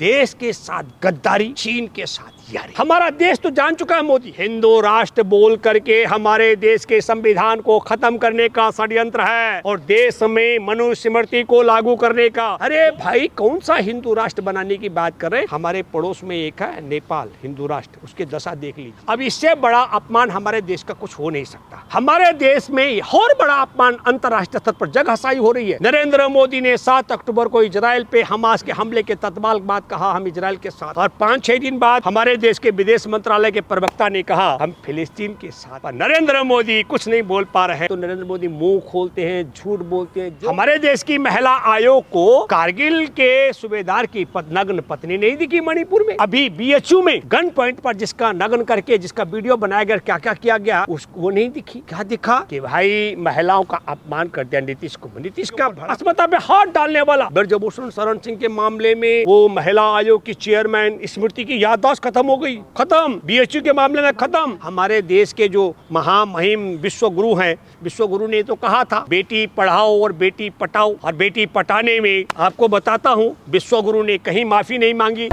देश के साथ गद्दारी, चीन के साथ यारी। हमारा देश तो जान चुका है मोदी हिंदू राष्ट्र बोल करके हमारे देश के संविधान को खत्म करने का षड्यंत्र है और देश में मनुस्मृति को लागू करने का। अरे भाई, कौन सा हिंदू राष्ट्र बनाने की बात कर रहे हैं? हमारे पड़ोस में एक है नेपाल, हिंदू राष्ट्र, उसके दशा देख लीजिए। अब इससे बड़ा अपमान हमारे देश का कुछ हो नहीं सकता। हमारे देश में और बड़ा अपमान अंतर्राष्ट्रीय स्तर पर जगहसाई हो रही है। नरेंद्र मोदी ने 7 अक्टूबर को इजराइल पे हमास के हमले के तत्काल बाद कहा हम इजराइल के साथ, और 5-6 दिन बाद हमारे देश के विदेश मंत्रालय के प्रवक्ता ने कहा हम फिलिस्तीन के साथ। पर नरेंद्र मोदी कुछ नहीं बोल पा रहे हैं तो नरेंद्र मोदी मुंह खोलते हैं, झूठ बोलते हैं। हमारे देश की महिला आयोग को कारगिल के सूबेदार की नग्न पत्नी नहीं दिखी मणिपुर में। अभी बीएचयू में गन पॉइंट पर जिसका नग्न करके जिसका वीडियो बनाया गया, क्या क्या किया गया, वो नहीं दिखी। क्या दिखा कि भाई महिलाओं का अपमान कर दिया नीतीश को। नीतीश का अस्मिता पे हाथ डालने वाला। ब्रजभूषण शरण सिंह के मामले में वो महिला आयोग की चेयरमैन स्मृति की याददाश्त खत्म हो गई, खत्म। बीएचयू के मामले में खत्म। हमारे देश के जो महामहिम विश्व गुरु हैं, विश्व गुरु ने तो कहा था बेटी पढ़ाओ और बेटी पटाओ, और बेटी पटाने में आपको बताता हूँ विश्व गुरु ने कहीं माफी नहीं मांगी।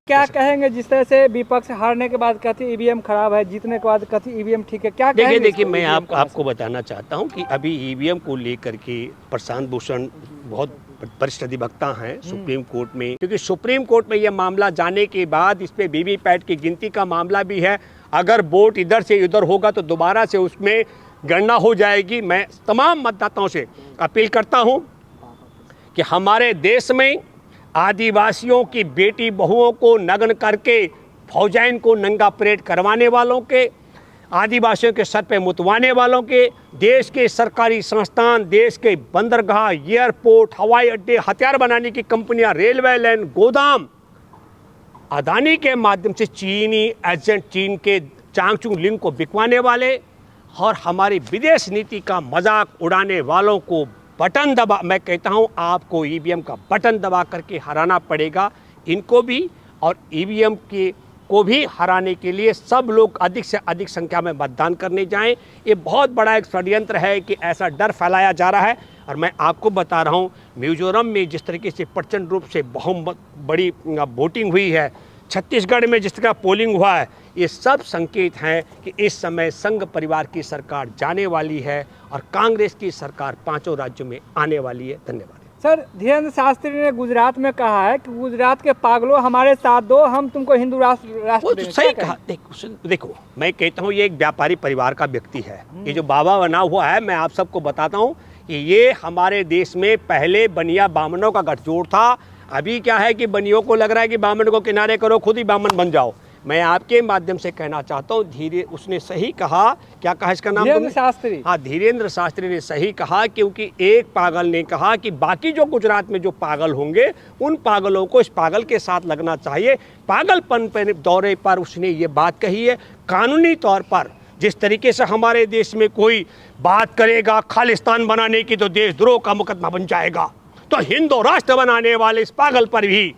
क्या कहेंगे जिस तरह से विपक्ष हारने के बाद कहती ईवीएम खराब है, जीतने के बाद कहती ईवीएम ठीक है? क्या कहेंगे? देखिए मैं आपको बताना चाहता हूं कि अभी ईवीएम को लेकर के प्रशांत भूषण बहुत वरिष्ठ अधिवक्ता हैं सुप्रीम कोर्ट में, क्योंकि सुप्रीम कोर्ट में यह मामला जाने के बाद इस पे वीवीपैट की गिनती का मामला भी है। अगर वोट इधर से उधर होगा तो दोबारा से उसमें गणना हो जाएगी। मैं तमाम मतदाताओं से अपील करता हूं कि हमारे देश में आदिवासियों की बेटी बहुओं को नग्न करके फौजाइन को नंगा परेड करवाने वालों के, आदिवासियों के सर पे मुतवाने वालों के, देश के सरकारी संस्थान, देश के बंदरगाह, एयरपोर्ट, हवाई अड्डे, हथियार बनाने की कंपनियां, रेलवे लाइन, गोदाम अदानी के माध्यम से चीनी एजेंट, चीन के चांगचुंग लिंग को बिकवाने वाले और हमारी विदेश नीति का मजाक उड़ाने वालों को बटन दबा, मैं कहता हूं आपको ईवीएम का बटन दबा करके हराना पड़ेगा इनको भी। और ईवीएम के को भी हराने के लिए सब लोग अधिक से अधिक संख्या में मतदान करने जाएं। ये बहुत बड़ा एक षड्यंत्र है कि ऐसा डर फैलाया जा रहा है। और मैं आपको बता रहा हूं मिजोरम में जिस तरीके से प्रचंड रूप से बहुत बड़ी वोटिंग हुई है, छत्तीसगढ़ में जिस तरह पोलिंग हुआ है, ये सब संकेत हैं कि इस समय संघ परिवार की सरकार जाने वाली है और कांग्रेस की सरकार 5 राज्यों में आने वाली है। धन्यवाद। सर, धीरेन्द्र शास्त्री ने गुजरात में कहा है कि गुजरात के पागलों हमारे साथ दो, हम तुमको हिंदू राष्ट्र सही कहा। देखो मैं कहता हूँ ये एक व्यापारी परिवार का व्यक्ति है। ये जो बाबा बना हुआ है, मैं आप सबको बताता हूँ कि ये हमारे देश में पहले बनिया बामनों का गठजोड़ था। अभी क्या है कि बनियों को लग रहा है कि बामन को किनारे करो, खुद ही बामन बन जाओ। मैं आपके माध्यम से कहना चाहता हूँ उसने सही कहा। क्या कहा इसका नाम? धीरेन्द्र शास्त्री। हाँ, धीरेन्द्र शास्त्री ने सही कहा, क्योंकि एक पागल ने कहा कि बाकी जो गुजरात में जो पागल होंगे उन पागलों को इस पागल के साथ लगना चाहिए। पागलपन पर दौरे पर उसने ये बात कही है। कानूनी तौर पर जिस तरीके से हमारे देश में कोई बात करेगा खालिस्तान बनाने की तो देशद्रोह का मुकदमा बन जाएगा, तो हिंदू राष्ट्र बनाने वाले इस पागल पर भी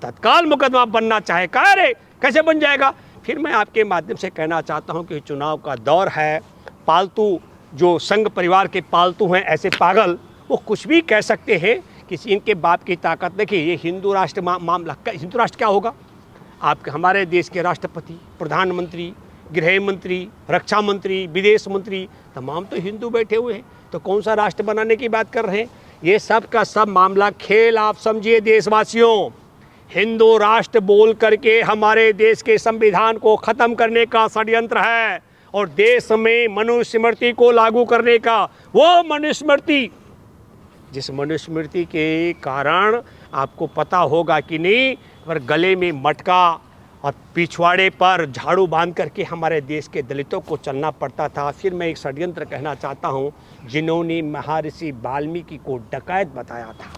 तत्काल मुकदमा बनना चाहे, कह रहे कैसे बन जाएगा? फिर मैं आपके माध्यम से कहना चाहता हूं कि चुनाव का दौर है। पालतू जो संघ परिवार के पालतू हैं ऐसे पागल, वो कुछ भी कह सकते हैं कि इनके बाप की ताकत। देखिए ये हिंदू राष्ट्र मामला, हिंदू राष्ट्र क्या होगा? आपके हमारे देश के राष्ट्रपति, प्रधानमंत्री, गृह मंत्री, रक्षा मंत्री, विदेश मंत्री तमाम तो हिंदू बैठे हुए हैं, तो कौन सा राष्ट्र बनाने की बात कर रहे हैं? ये सब का सब मामला खेल आप समझिए देशवासियों। हिंदू राष्ट्र बोल करके हमारे देश के संविधान को खत्म करने का षड्यंत्र है और देश में मनुस्मृति को लागू करने का। वो मनुस्मृति, जिस मनुस्मृति के कारण आपको पता होगा कि नहीं, पर गले में मटका और पिछवाड़े पर झाड़ू बांध करके हमारे देश के दलितों को चलना पड़ता था। फिर मैं एक षड्यंत्र कहना चाहता हूँ, जिन्होंने महर्षि वाल्मीकि को डकैत बताया था,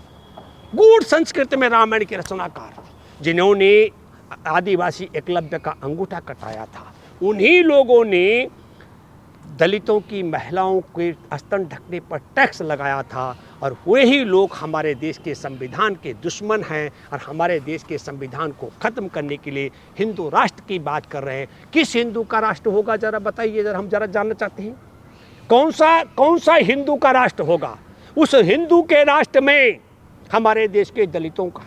गूढ़ संस्कृत में रामायण के रचनाकार, जिन्होंने आदिवासी एकलव्य का अंगूठा कटाया था, उन्हीं लोगों ने दलितों की महिलाओं के स्तन ढकने पर टैक्स लगाया था। और वही लोग हमारे देश के संविधान के दुश्मन हैं और हमारे देश के संविधान को ख़त्म करने के लिए हिंदू राष्ट्र की बात कर रहे हैं। किस हिंदू का राष्ट्र होगा जरा बताइए, जरा हम जरा जानना चाहते हैं। कौन सा हिंदू का राष्ट्र होगा? उस हिंदू के राष्ट्र में हमारे देश के दलितों का,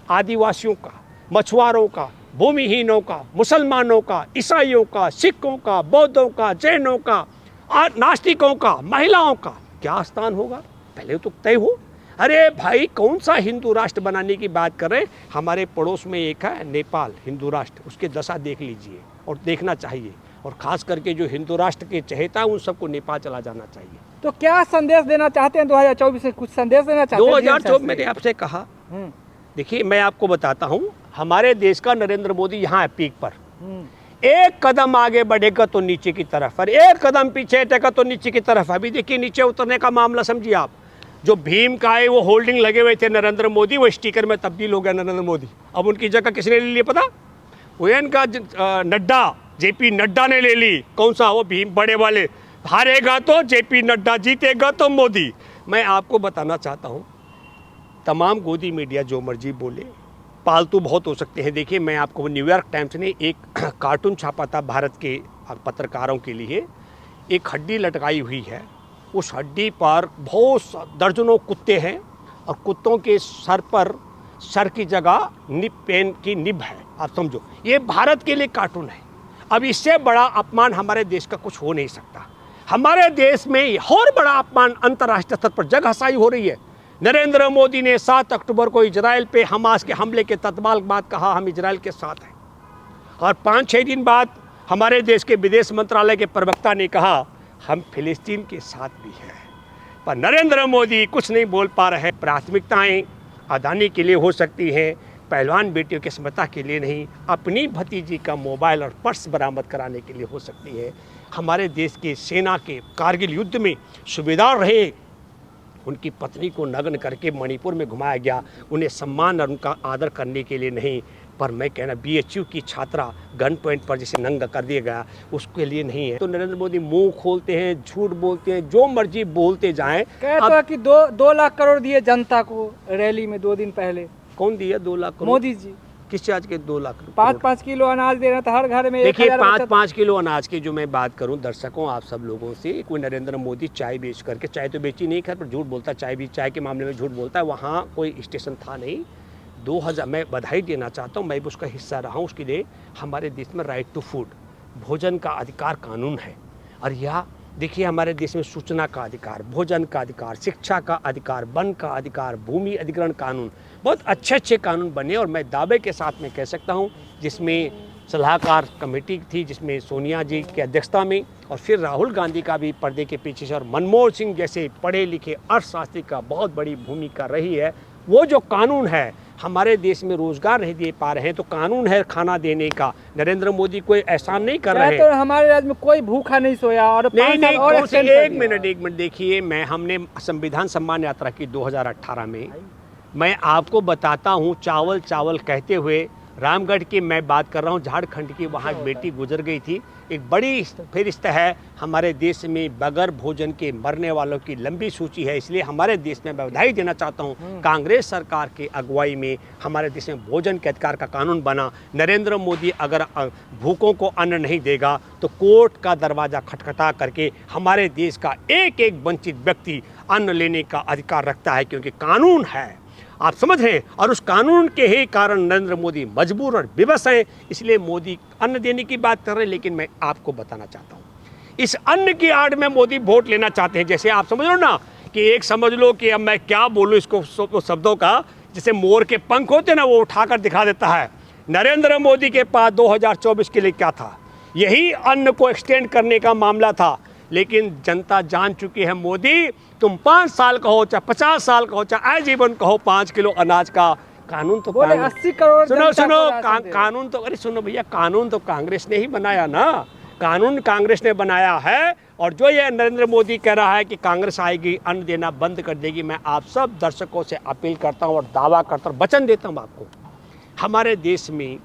आदिवासियों का, मछुआरों का, भूमिहीनों का, मुसलमानों का, ईसाइयों का, सिखों का, बौद्धों का, जैनों का, नास्तिकों का, महिलाओं का क्या स्थान होगा, पहले तो तय हो। अरे भाई, कौन सा हिंदू राष्ट्र बनाने की बात कर रहे हैं? हमारे पड़ोस में एक है नेपाल हिंदू राष्ट्र, उसके दशा देख लीजिए और देखना चाहिए। और खास करके जो हिंदू राष्ट्र के चहेता हैं उन सबको नेपाल चला जाना चाहिए। तो क्या संदेश देना चाहते हैं 2024 में? कुछ संदेश देना चाहते हैं? 2024 मैंने आपसे कहा, देखिए मैं आपको बताता हूँ, हमारे देश का नरेंद्र मोदी यहाँ है पीक पर। एक कदम आगे बढ़ेगा तो नीचे की तरफ, और एक कदम पीछे हटेगा तो नीचे की तरफ। अभी देखिए नीचे उतरने का मामला समझिए आप। जो भीम का है वो होल्डिंग लगे हुए थे नरेंद्र मोदी, वो स्टिकर में तब्दील हो गया नरेंद्र मोदी। अब उनकी जगह किसने ले ली पता? वो इनका नड्डा, जेपी नड्डा ने ले ली। कौन सा? वो भीम बड़े वाले। हारेगा तो जेपी नड्डा, जीतेगा तो मोदी। मैं आपको बताना चाहता हूँ, तमाम गोदी मीडिया जो मर्जी बोले, पालतू बहुत हो सकते हैं। देखिए मैं आपको, न्यूयॉर्क टाइम्स ने एक कार्टून छापा था भारत के पत्रकारों के लिए। एक हड्डी लटकाई हुई है, उस हड्डी पर बहुत दर्जनों कुत्ते हैं और कुत्तों के सर पर, सर की जगह निब, पेन की निब है। आप समझो, ये भारत के लिए कार्टून है। अब इससे बड़ा अपमान हमारे देश का कुछ हो नहीं सकता। हमारे देश में और बड़ा अपमान अंतर्राष्ट्रीय स्तर पर जगहसाई हो रही है। नरेंद्र मोदी ने 7 अक्टूबर को इजराइल पे हमास के हमले के तत्काल बाद कहा हम इजराइल के साथ हैं, और 5-6 दिन बाद हमारे देश के विदेश मंत्रालय के प्रवक्ता ने कहा हम फिलिस्तीन के साथ भी हैं। पर नरेंद्र मोदी कुछ नहीं बोल पा रहे। प्राथमिकताएं अदानी के लिए हो सकती हैं, पहलवान बेटियों की स्मृति के लिए नहीं। अपनी भतीजी का मोबाइल और पर्स बरामद कराने के लिए हो सकती है। हमारे देश के सेना के कारगिल युद्ध में सूबेदार रहे, उनकी पत्नी को नग्न करके मणिपुर में घुमाया गया, उन्हें सम्मान और उनका आदर करने के लिए नहीं। पर मैं कहना, BHU की छात्रा गन पॉइंट पर जिसे नंगा कर दिया गया, उसके लिए नहीं है। तो नरेंद्र मोदी मुंह खोलते हैं, झूठ बोलते हैं, जो मर्जी बोलते जाएं। कहते हैं कि 2 लाख करोड़ दिए जनता को रैली में 2 दिन पहले। कौन दिया 2 लाख करोड़? मोदी जी। किस चार्ज के 2 लाख? 5-5 किलो अनाज दे रहा था हर घर में। देखिए 5-5 किलो अनाज की जो मैं बात करूं दर्शकों, आप सब लोगों से, कोई नरेंद्र मोदी चाय बेच करके, चाय तो बेची नहीं खैर, पर झूठ बोलता, चाय के मामले में झूठ बोलता है। वहाँ कोई स्टेशन था नहीं। 2000, मैं बधाई देना चाहता हूँ, मैं भी उसका हिस्सा रहा हूँ। उसके लिए हमारे देश में राइट टू फूड, भोजन का अधिकार कानून है। और यह देखिए हमारे देश में सूचना का अधिकार, भोजन का अधिकार, शिक्षा का अधिकार, वन का अधिकार, भूमि अधिग्रहण कानून, बहुत अच्छे कानून बने। और मैं दावे के साथ में कह सकता हूँ, जिसमें सलाहकार कमेटी थी, जिसमें सोनिया जी की अध्यक्षता में, और फिर राहुल गांधी का भी पर्दे के पीछे से, और मनमोहन सिंह जैसे पढ़े लिखे अर्थशास्त्री का बहुत बड़ी भूमिका रही है। वो जो कानून है, हमारे देश में रोजगार नहीं दे पा रहे हैं, तो कानून है खाना देने का। नरेंद्र मोदी कोई एहसान नहीं कर रहे हैं। तो हमारे राज्य में कोई भूखा नहीं सोया। और नहीं, और एक मिनट देखिए, हमने संविधान सम्मान यात्रा की 2018 में। मैं आपको बताता हूँ, चावल कहते हुए रामगढ़ की मैं बात कर रहा हूँ, झारखंड की, वहाँ एक बेटी गुजर गई थी। एक बड़ी फहरिस्त है हमारे देश में, बगैर भोजन के मरने वालों की लंबी सूची है। इसलिए हमारे देश में मैं बधाई देना चाहता हूँ, कांग्रेस सरकार की अगुवाई में हमारे देश में भोजन के अधिकार का कानून बना। नरेंद्र मोदी अगर भूखों को अन्न नहीं देगा तो कोर्ट का दरवाज़ा खटखटा करके हमारे देश का एक वंचित व्यक्ति अन्न लेने का अधिकार रखता है, क्योंकि कानून है। आप समझ रहे हैं, और उस कानून के ही कारण नरेंद्र मोदी मजबूर और विवश हैं। इसलिए मोदी अन्न देने की बात कर रहे हैं। लेकिन मैं आपको बताना चाहता हूँ, इस अन्न की आड़ में मोदी वोट लेना चाहते हैं। जैसे आप समझ लो ना, कि एक समझ लो कि अब मैं क्या बोलूँ इसको शब्दों का, जैसे मोर के पंख होते ना, वो उठाकर दिखा देता है। नरेंद्र मोदी के पास 2024 के लिए क्या था? यही अन्न को एक्सटेंड करने का मामला था। लेकिन जनता जान चुकी है, मोदी तुम 5 साल का हो, चाहे 50 साल का हो, चाहे आजीवन का हो, 5 किलो अनाज का कानून तो 80 करोड़ सुनो कानून तो, अरे सुनो भैया, कानून तो कांग्रेस ने ही बनाया ना। कानून कांग्रेस ने बनाया है। और जो ये नरेंद्र मोदी कह रहा है कि कांग्रेस आएगी अन्न देना बंद कर देगी, मैं आप सब दर्शकों से अपील करता हूँ और दावा करता हूँ, वचन देता हूँ आपको, हमारे देश में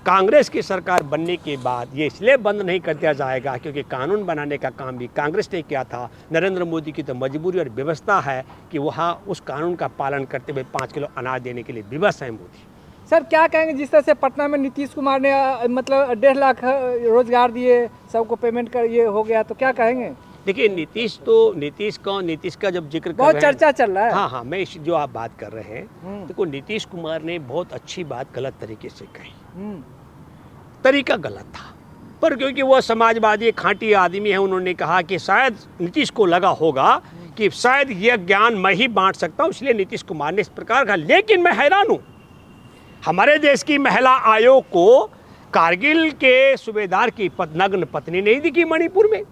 कांग्रेस की सरकार बनने के बाद ये इसलिए बंद नहीं कर दिया जाएगा क्योंकि कानून बनाने का काम भी कांग्रेस ने किया था। नरेंद्र मोदी की तो मजबूरी और व्यवस्था है कि वह उस कानून का पालन करते हुए 5 किलो अनाज देने के लिए विवश है मोदी। सर क्या कहेंगे, जिस तरह से पटना में नीतीश कुमार ने मतलब 1.5 लाख रोजगार दिए, सबको पेमेंट कर ये हो गया, तो क्या कहेंगे? देखिए नीतीश का जब जिक्र कर बहुत रहे हैं, चर्चा चल रहा है। हाँ हाँ, मैं जो आप बात कर रहे हैं, देखो नीतीश कुमार ने बहुत अच्छी बात गलत तरीके से कही। तरीका गलत था, पर क्योंकि वो समाजवादी खांटी आदमी है, उन्होंने कहा कि शायद नीतीश को लगा होगा कि शायद यह ज्ञान मैं ही बांट सकता हूँ, इसलिए नीतीश कुमार ने इस प्रकार कहा। लेकिन मैं हैरान हूँ, हमारे देश की महिला आयोग को कारगिल के सूबेदार की नग्न पत्नी नहीं दिखी मणिपुर में,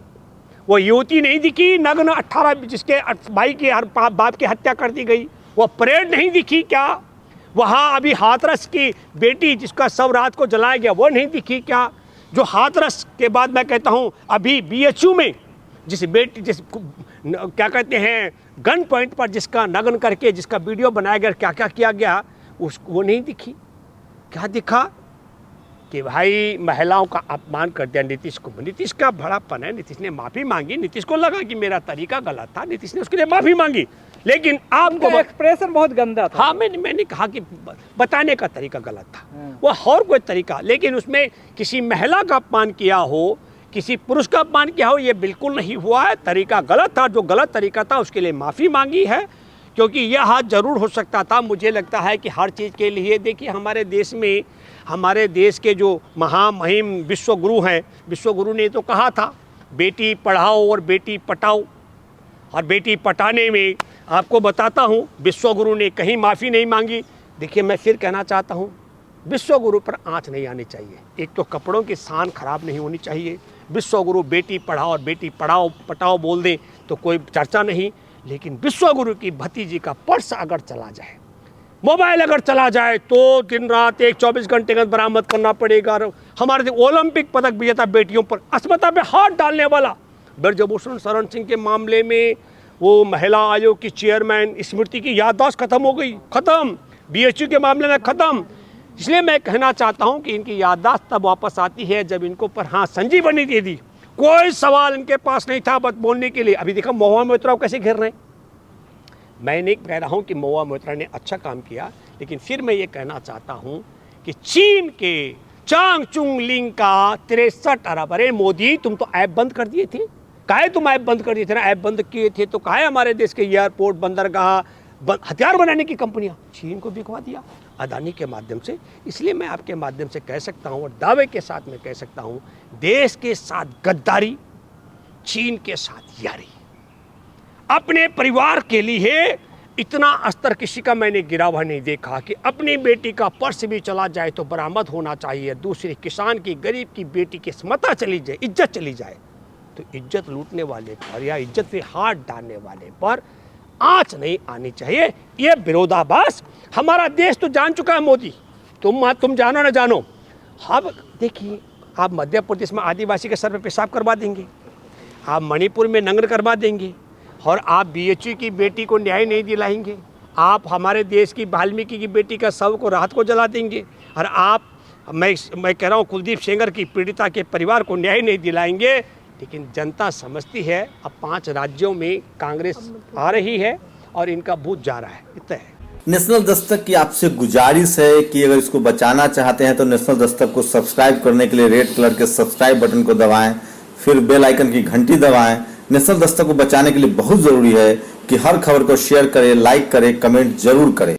वो युवती नहीं दिखी नग्न 18 जिसके भाई की बाप की हत्या कर दी गई, वो परेड नहीं दिखी क्या? वहाँ अभी हाथरस की बेटी जिसका शव रात को जलाया गया वो नहीं दिखी क्या? जो हाथरस के बाद मैं कहता हूँ अभी BHU में जिस क्या कहते हैं गन पॉइंट पर जिसका नग्न करके जिसका वीडियो बनाया गया, क्या क्या किया गया, वो नहीं दिखी। क्या दिखा कि भाई महिलाओं का अपमान कर दिया नीतीश को। नीतीश का बड़ापन है, नीतीश ने माफ़ी मांगी, नीतीश को लगा कि मेरा तरीका गलत था, नीतीश ने उसके लिए माफ़ी मांगी। लेकिन आपको एक्सप्रेशन बहुत गंदा था। हाँ, मैंने कहा कि बताने का तरीका गलत था, वो और कोई तरीका, लेकिन उसमें किसी महिला का अपमान किया हो, किसी पुरुष का अपमान किया हो, ये बिल्कुल नहीं हुआ है। तरीका गलत था, जो गलत तरीका था उसके लिए माफ़ी मांगी है, क्योंकि यह हाथ जरूर हो सकता था। मुझे लगता है कि हर चीज़ के लिए देखिए हमारे देश में हमारे देश के जो महामहिम विश्वगुरु हैं, विश्वगुरु ने तो कहा था बेटी पढ़ाओ और बेटी पटाओ, और बेटी पटाने में आपको बताता हूँ विश्वगुरु ने कहीं माफ़ी नहीं मांगी। देखिए मैं फिर कहना चाहता हूँ, विश्वगुरु पर आँच नहीं आनी चाहिए, एक तो कपड़ों की शान खराब नहीं होनी चाहिए। विश्वगुरु बेटी पढ़ाओ और बेटी पढ़ाओ पटाओ बोल दें तो कोई चर्चा नहीं, लेकिन विश्वगुरु की भतीजी का पर्स अगर चला जाए, मोबाइल अगर चला जाए तो दिन रात 24 घंटे का बरामद करना पड़ेगा। हमारे ओलंपिक पदक विजेता बेटियों पर अस्मिता पे हाथ डालने वाला ब्रजभूषण शरण सिंह के मामले में वो महिला आयोग की चेयरमैन स्मृति की याददाश्त खत्म हो गई, खत्म। BHU के मामले में खत्म। इसलिए मैं कहना चाहता हूं कि इनकी याददाश्त तब वापस आती है जब इनको पर हाँ संजीवनी दे दी। कोई सवाल इनके पास नहीं था बस बोलने के लिए। अभी देखा महुआ मोइत्रा कैसे घेर रहे हैं। मैं नहीं कह रहा हूं कि महुआ मोइत्रा ने अच्छा काम किया, लेकिन फिर मैं ये कहना चाहता हूं कि चीन के चांग चुंग लिंग का 63 अरब, अरे मोदी तुम तो ऐप बंद कर दिए थे, काहे तुम ऐप बंद कर दिए थे ना, ऐप बंद किए थे तो काहे हमारे देश के एयरपोर्ट बंदरगाह हथियार बनाने की कंपनियां चीन को बिकवा दिया अदानी के माध्यम से। इसलिए मैं आपके माध्यम से कह सकता हूं और दावे के साथ मैं कह सकता हूं, देश के साथ गद्दारी, चीन के साथ यारी। अपने परिवार के लिए इतना अस्तर किसी का मैंने गिरा हुआ नहीं देखा कि अपनी बेटी का पर्स भी चला जाए तो बरामद होना चाहिए, दूसरे किसान की गरीब की बेटी की समता चली जाए, इज्जत चली जाए तो इज्जत लूटने वाले पर या इज्जत पे हाथ डालने वाले पर आंच नहीं आनी चाहिए। ये विरोधाभास हमारा देश तो जान चुका है मोदी, तुम जानो ना जानो। अब देखिए आप मध्य प्रदेश में आदिवासी के सर पे पेशाब करवा देंगे, आप मणिपुर में नंगर करवा देंगे, और आप BHU की बेटी को न्याय नहीं दिलाएंगे, आप हमारे देश की वाल्मीकि की बेटी का शव को रात को जला देंगे, और आप मैं कह रहा हूँ कुलदीप सेंगर की पीड़िता के परिवार को न्याय नहीं दिलाएंगे। लेकिन जनता समझती है अब 5 राज्यों में कांग्रेस आ रही है और इनका भूत जा रहा है, इतना है। नेशनल दस्तक की आपसे गुजारिश है कि अगर इसको बचाना चाहते हैं तो नेशनल दस्तक को सब्सक्राइब करने के लिए रेड कलर के सब्सक्राइब बटन को दबाएं, फिर बेल आइकन की घंटी दबाएं। नेशनल दस्तक को बचाने के लिए बहुत जरूरी है कि हर खबर को शेयर करें, लाइक करें, कमेंट जरूर करें।